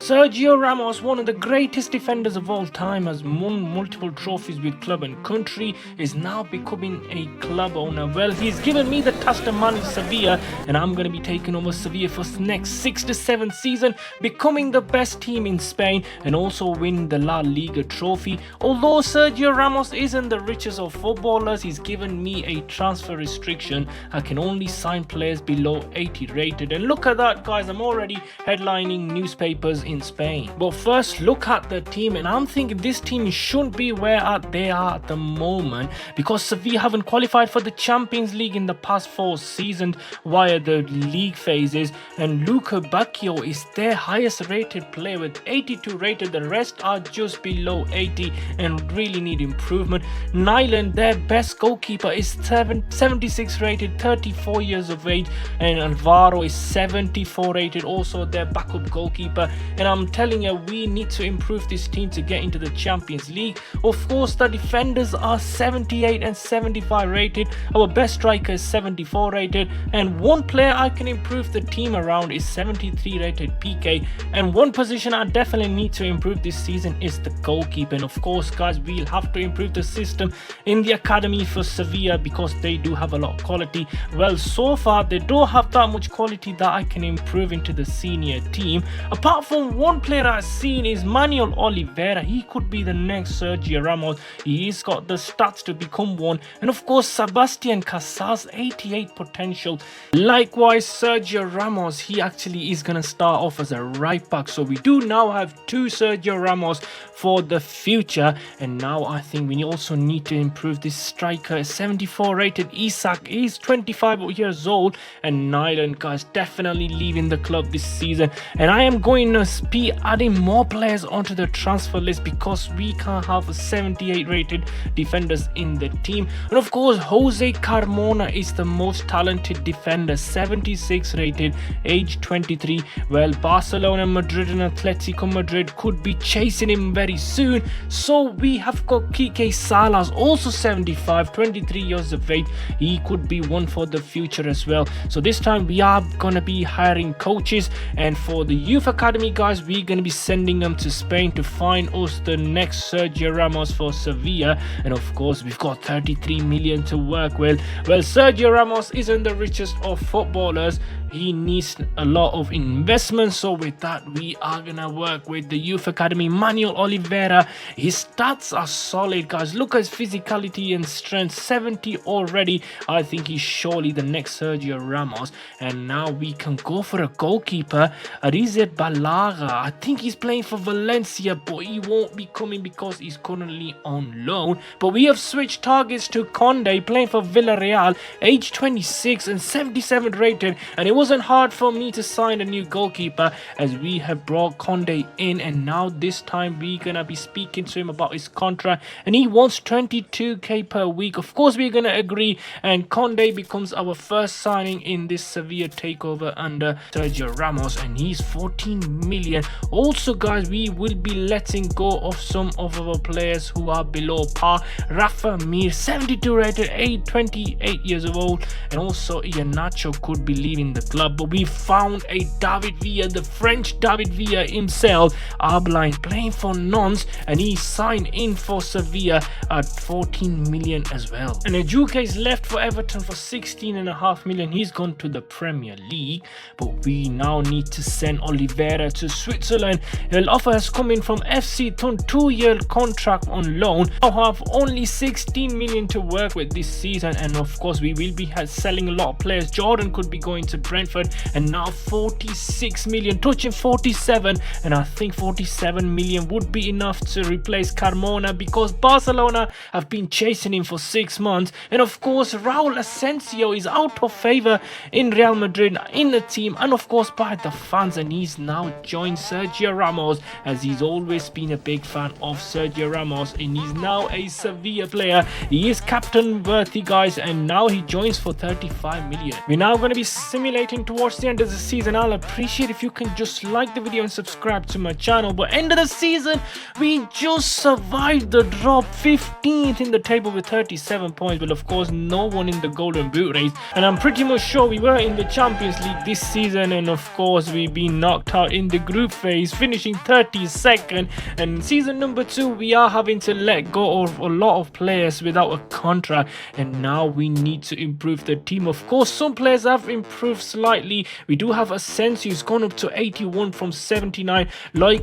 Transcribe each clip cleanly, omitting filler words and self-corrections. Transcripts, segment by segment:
Sergio Ramos, one of the greatest defenders of all time, has won multiple trophies with club and country, is now becoming a club owner. Well, he's given me the task to manage Sevilla, and I'm going to be taking over Sevilla for the next 6 to 7 season, becoming the best team in Spain and also win the La Liga trophy. Although Sergio Ramos isn't the richest of footballers, he's given me a transfer restriction. I can only sign players below 80 rated, and look at that, guys, I'm already headlining newspapers in Spain. But first, look at the team, and I'm thinking this team shouldn't be where they are at the moment, because Sevilla haven't qualified for the Champions League in the past 4 seasons via the league phases, and Luca Bacchio is their highest rated player with 82 rated. The rest are just below 80 and really need improvement. Nyland, their best goalkeeper, is 76 rated, 34 years of age, and Alvaro is 74 rated, also their backup goalkeeper. And I'm telling you, we need to improve this team to get into the Champions League. Of course, the defenders are 78 and 75 rated. Our best striker is 74 rated, and one player I can improve the team around is 73 rated PK. And one position I definitely need to improve this season is the goalkeeper. And of course, guys, we'll have to improve the system in the academy for Sevilla because they do have a lot of quality. Well, so far they don't have that much quality that I can improve into the senior team. Apart from one player I've seen is Manuel Oliveira. He could be the next Sergio Ramos. He's got the stats to become one. And of course, Sebastian Casas, 88 potential. Likewise, Sergio Ramos, he actually is going to start off as a right back. So we do now have 2 Sergio Ramos for the future. And now I think we also need to improve this striker. 74 rated Isak is 25 years old, and Nyland, guys, definitely leaving the club this season. And I am going to be adding more players onto the transfer list because we can't have 78 rated defenders in the team. And of course, Jose Carmona is the most talented defender, 76 rated, age 23. Well, Barcelona, Madrid and Atletico Madrid could be chasing him very soon. So we have got Kike Salas, also 75, 23 years of age. He could be one for the future as well. So this time we are gonna be hiring coaches, and for the youth academy, guys, we're gonna be sending them to Spain to find us the next Sergio Ramos for Sevilla. And of course, we've got 33 million to work with. Well, Sergio Ramos isn't the richest of footballers. He needs a lot of investment. So with that, we are gonna work with the youth academy. Manuel Oliveira, his stats are solid, guys. Look at his physicality and strength, 70 already. I think he's surely the next Sergio Ramos. And now we can go for a goalkeeper, Arize Balaga. I think he's playing for Valencia, but he won't be coming because he's currently on loan. But we have switched targets to Conde, playing for Villarreal, age 26 and 77 rated. And it wasn't hard for me to sign a new goalkeeper, as we have brought Conde in, and now this time we're gonna be speaking to him about his contract, and he wants 22k per week. Of course, we're gonna agree, and Conde becomes our first signing in this Sevilla takeover under Sergio Ramos, and he's 14 million. Also, guys, we will be letting go of some of our players who are below par. Rafa Mir, 72 rated, 28 years old, and also Iheanacho could be leaving the club. But we found a David Villa, the French David Villa himself, Arbline, playing for Nantes, and he signed in for Sevilla at 14 million as well. And Ejuke is left for Everton for 16.5 million. He's gone to the Premier League. But we now need to send Oliveira to Switzerland. An offer has come in from FC 2-year contract on loan. Now have only 16 million to work with this season, and of course we will be selling a lot of players. Jordan could be going to Brentford, and now 46 million, touching 47, and I think 47 million would be enough to replace Carmona because Barcelona have been chasing him for 6 months. And of course, Raul Asensio is out of favor in Real Madrid, in the team, and of course by the fans, and he's now joined Sergio Ramos, as he's always been a big fan of Sergio Ramos, and he's now a Sevilla player. He is captain worthy, guys, and now he joins for 35 million. We're now going to be simulating getting towards the end of the season, I'll appreciate if you can just like the video and subscribe to my channel. But end of the season, we just survived the drop, 15th in the table with 37 points. But of course, no one in the Golden Boot race. And I'm pretty much sure we were in the Champions League this season. And of course, we've been knocked out in the group phase, finishing 32nd. And season number 2, we are having to let go of a lot of players without a contract. And now we need to improve the team. Of course, some players have improved slightly. We do have Asensio, who's gone up to 81 from 79.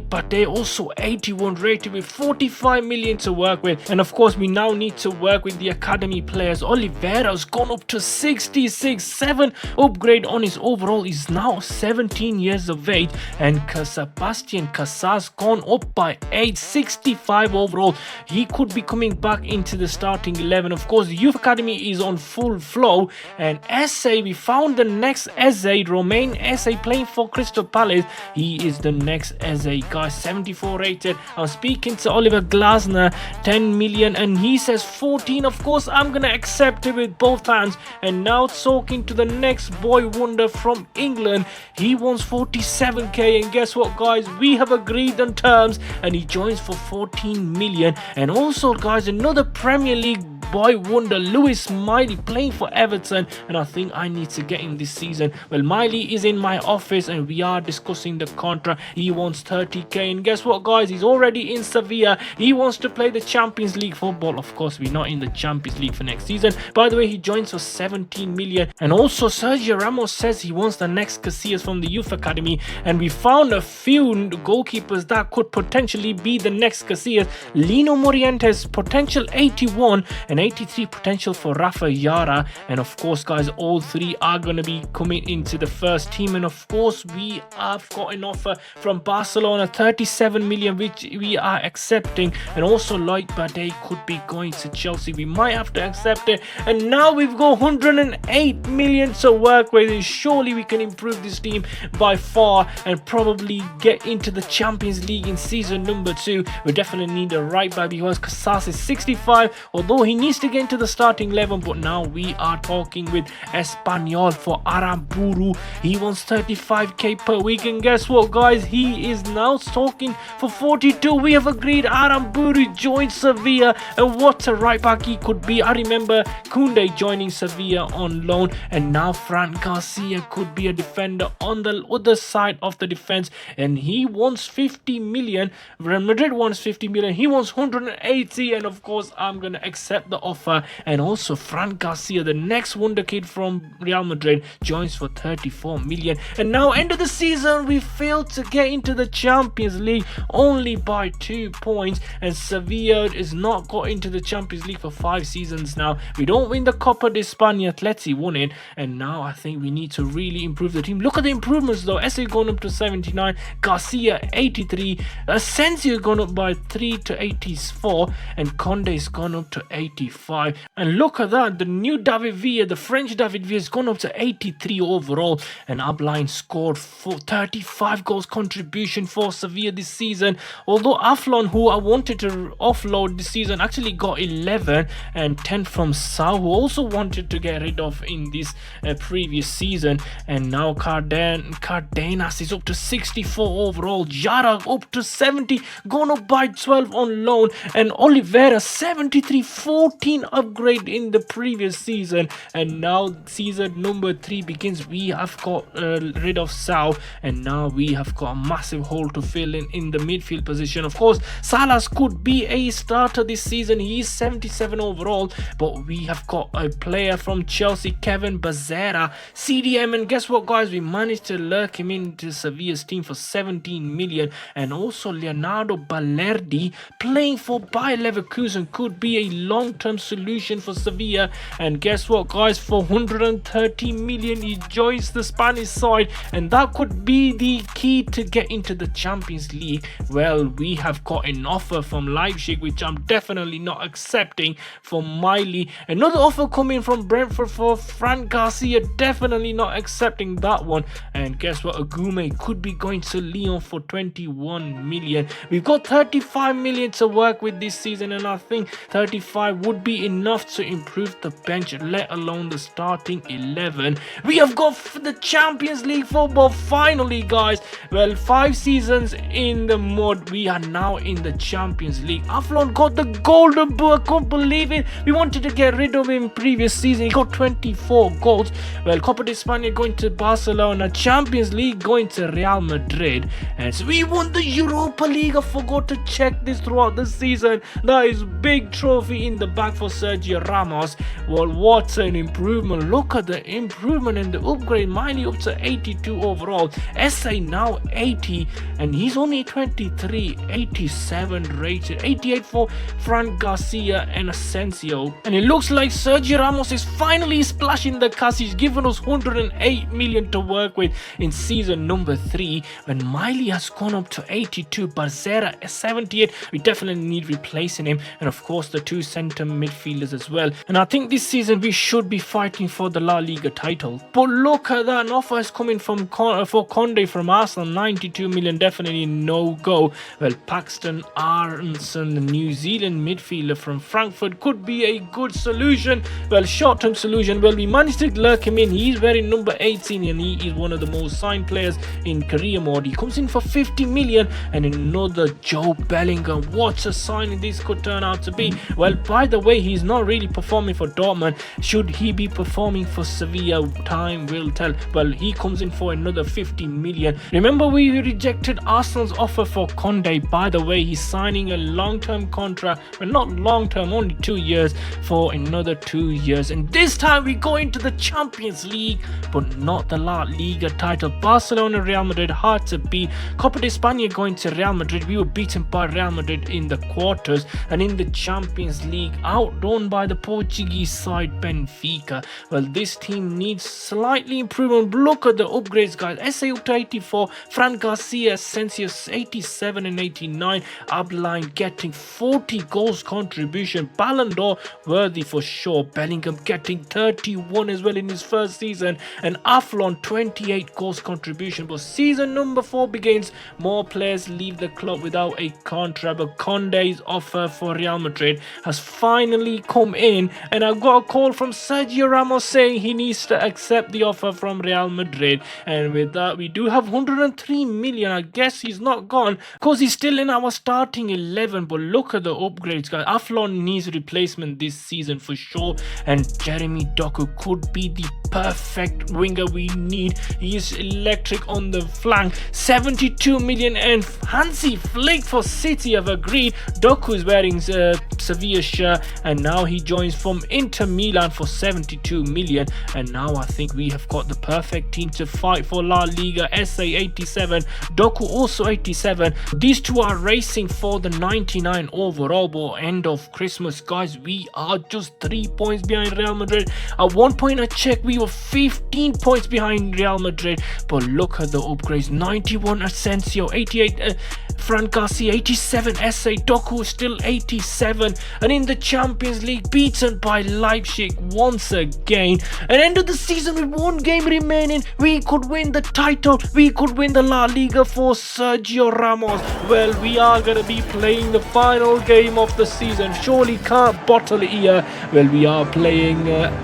But they also 81 rated with 45 million to work with. And of course, we now need to work with the academy players. Oliveira's gone up to 66, 7 upgrade on his overall. He's now 17 years of age. And Sebastian Casas gone up by 8, 65 overall. He could be coming back into the starting 11. Of course, the youth academy is on full flow. And Eze, we found the next Eze, Romain Eze, playing for Crystal Palace. He is the next Eze, guys, 74 rated. I'm speaking to Oliver Glasner, 10 million, and he says 14. Of course, I'm gonna accept it with both hands. And now talking to the next boy wonder from England, he wants 47k, and guess what, guys, we have agreed on terms, and he joins for 14 million. And also, guys, another Premier League boy wonder, Lewis Miley, playing for Everton, and I think I need to get him this season. Well, Miley is in my office and we are discussing the contract. He wants 30k, and guess what, guys, he's already in Sevilla. He wants to play the Champions League football. Of course, we're not in the Champions League for next season. By the way, he joins for 17 million. And also Sergio Ramos says he wants the next Casillas from the youth academy, and we found a few goalkeepers that could potentially be the next Casillas. Lino Morientes potential 81, and 83 potential for Rafa Yara. And of course, guys, all three are going to be coming into the first team. And of course, we have got an offer from Barcelona, 37 million, which we are accepting. And also Lloyd Bade could be going to Chelsea. We might have to accept it. And now we've got 108 million to work with. Surely we can improve this team by far and probably get into the Champions League in season number 2. We definitely need a right back because Casas is 65, although he needs to get into the starting 11. But now we are talking with Espanyol for Aramburu. He wants 35k per week, and guess what, guys, he is now talking for 42. We have agreed Aramburu joins Sevilla, and what a right back he could be. I remember Koundé joining Sevilla on loan, and now Fran Garcia could be a defender on the other side of the defense, and he wants 50 million. Real Madrid wants 50 million. He wants 180, and of course I'm gonna accept the offer. And also Fran Garcia, the next wonder kid from Real Madrid, joins for 34 million. And now end of the season, we failed to get into the Champions League only by 2 points, and Sevilla is not got into the Champions League for 5 seasons now. We don't win the Copa de España. Atleti won it, and now I think we need to really improve the team. Look at the improvements though. Esse gone up to 79, Garcia 83, Asensio gone up by 3 to 84, and Conde's gone up to 85. And look at that, the new David Villa, the French David Villa, has gone up to 83 overall, and Abline scored for 35 goals contribution for Sevilla this season. Although Aflon, who I wanted to offload this season, actually got 11, and 10 from Sao, who also wanted to get rid of in this previous season. And now Cardenas is up to 64 overall, Jara up to 70, gone up by 12 on loan, and Oliveira 73, 14 upgrade in the previous season. And now season number 3 begins. We have got rid of Sao, and now we have got a massive hole to fill in the midfield position. Of course, Salas could be a starter this season. He is 77 overall, but we have got a player from Chelsea, Kevin Becerra, CDM, and guess what, guys, we managed to lurk him into Sevilla's team for 17 million. And also Leonardo Balerdi, playing for Bayer Leverkusen, could be a long-term solution for Sevilla. And guess what, guys, for 130 million he joins the Spanish side, and that could be the key to get into the Champions League. Well, we have got an offer from Leipzig, which I'm definitely not accepting, for Miley. Another offer coming from Brentford for Fran Garcia, definitely not accepting that one. And guess what, Agume could be going to Lyon for 21 million. We've got 35 million to work with this season, and I think 35 would would be enough to improve the bench, let alone the starting 11. We have got the Champions League football finally, guys. Well, 5 seasons in the mud, we are now in the Champions League. Aflon got the golden boot. I couldn't believe it. We wanted to get rid of him previous season. He got 24 goals. Well, Copa de España going to Barcelona, Champions League going to Real Madrid, and so we won the Europa League. I forgot to check this throughout the season. That is big trophy in the back for Sergio Ramos. Well, what an improvement. Look at the improvement and the upgrade. Miley up to 82 overall, SA now 80, and he's only 23. 87 rated, 88 for Fran Garcia and Asensio, and it looks like Sergio Ramos is finally splashing the cash. He's given us 108 million to work with in season number 3, when Miley has gone up to 82, Barcera 78. We definitely need replacing him, and of course the 2 center midfielders as well. And I think this season we should be fighting for the La Liga title. But look at that, an offer is coming from for Conde from Arsenal, 92 million, definitely no go. Well, Paxton Aronson, the New Zealand midfielder from Frankfurt, could be a good solution. Well, short-term solution. Well, we managed to lurk him in. He's wearing number 18, and he is one of the most signed players in career mode. He comes in for 50 million, and another Joe Bellingham. What a signing this could turn out to be. Well, by the way, he's not really performing for Dortmund. Should he be performing for Sevilla? Time will tell. Well, he comes in for another 50 million. Remember, we rejected Arsenal's offer for Conde. By the way, he's signing a long-term contract. Well, not long-term, only 2 years, for another 2 years. And this time we go into the Champions League, but not the La Liga title. Barcelona, Real Madrid, hard to beat. Copa de España going to Real Madrid. We were beaten by Real Madrid in the quarters, and in the Champions League, outdone by the Portuguese side Benfica. Well, this team needs slightly improvement. Look at the upgrades, guys. SA up to 84, Fran Garcia, Asensio 87 and 89, Abline getting 40 goals contribution, Ballon d'Or worthy for sure. Bellingham getting 31 as well in his first season, and Aflon 28 goals contribution. But season number 4 begins, more players leave the club without a contract. But Conde's offer for Real Madrid has finally come in, and I've got a call from Sergio Ramos saying he needs to accept the offer from Real Madrid. And with that, we do have 103 million. I guess he's not gone because he's still in our starting 11. But look at the upgrades, guys. Aflon needs replacement this season for sure, and Jeremy Doku could be the perfect winger we need. He is electric on the flank. 72 million, and Hansi Flick for City have agreed. Doku is wearing Sevilla shirt, and now he joins from Inter Milan for 72 million. And now I think we have got the perfect team to fight for La Liga. SA 87, Doku also 87. These two are racing for the 99 overall. But end of Christmas, guys, we are just 3 points behind Real Madrid. At one point I checked, we were 15 points behind Real Madrid. But look at the upgrades. 91 Asensio, 88 Fran Garcia, 87 SA, Doku still 87. And in the Champions League, beaten by Leipzig once again. And end of the season with 1 game remaining, we could win the title. We could win the La Liga for Sergio Ramos. Well, we are going to be playing the final game of the season. Surely can't bottle it here. Well, we are playing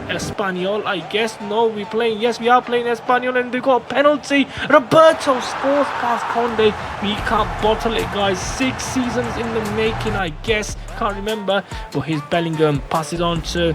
Espanyol, I guess. No, we are playing Espanyol, and they got a penalty. Roberto scores past Conde. We can't bottle it, guys. 6 seasons in the making, I guess. Can't remember. But here's Bellingham, passes on to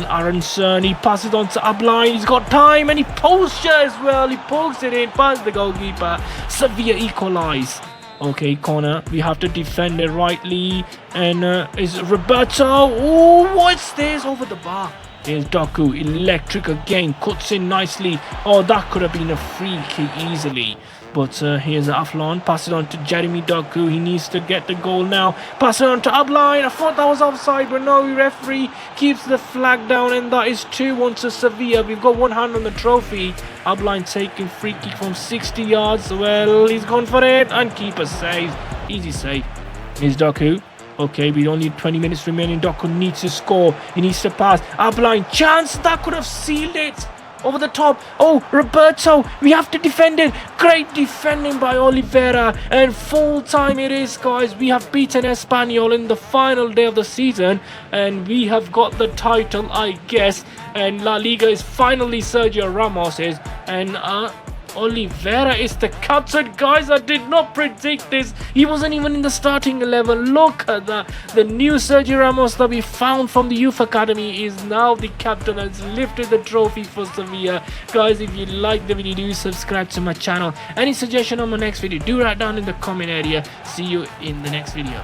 Aronson. He passes on to Abline. He's got time, and he posts it as well. He pokes it in past the goalkeeper. Sevilla equalise. Okay, corner. We have to defend it rightly. And is Roberto. Oh, what's this? Over the bar. Here's Doku, electric again, cuts in nicely. Oh, that could have been a free kick easily. But here's Aflon, pass it on to Jeremy Doku. He needs to get the goal now. Pass it on to Abline. I thought that was offside, but no, referee keeps the flag down, and that is 2-1 to Sevilla. We've got one hand on the trophy. Abline taking free kick from 60 yards. Well, he's gone for it, and keeper saves. Easy save. Here's Doku. Okay, we only 20 minutes remaining. Doku needs to score. He needs to pass. Abline, chance. That could have sealed it. over the top. Oh, Roberto, we have to defend it. Great defending by Oliveira, and full time it is, guys. We have beaten Espanyol in the final day of the season, and we have got the title, I guess. And La Liga is finally Sergio Ramos's, and Oliveira is the captain, guys. I did not predict this. He wasn't even in the starting 11. Look at that. The new Sergio Ramos that we found from the youth academy is now the captain and has lifted the trophy for Sevilla. Guys, if you like the video, do subscribe to my channel. Any suggestion on my next video, do write down in the comment area. See you in the next video.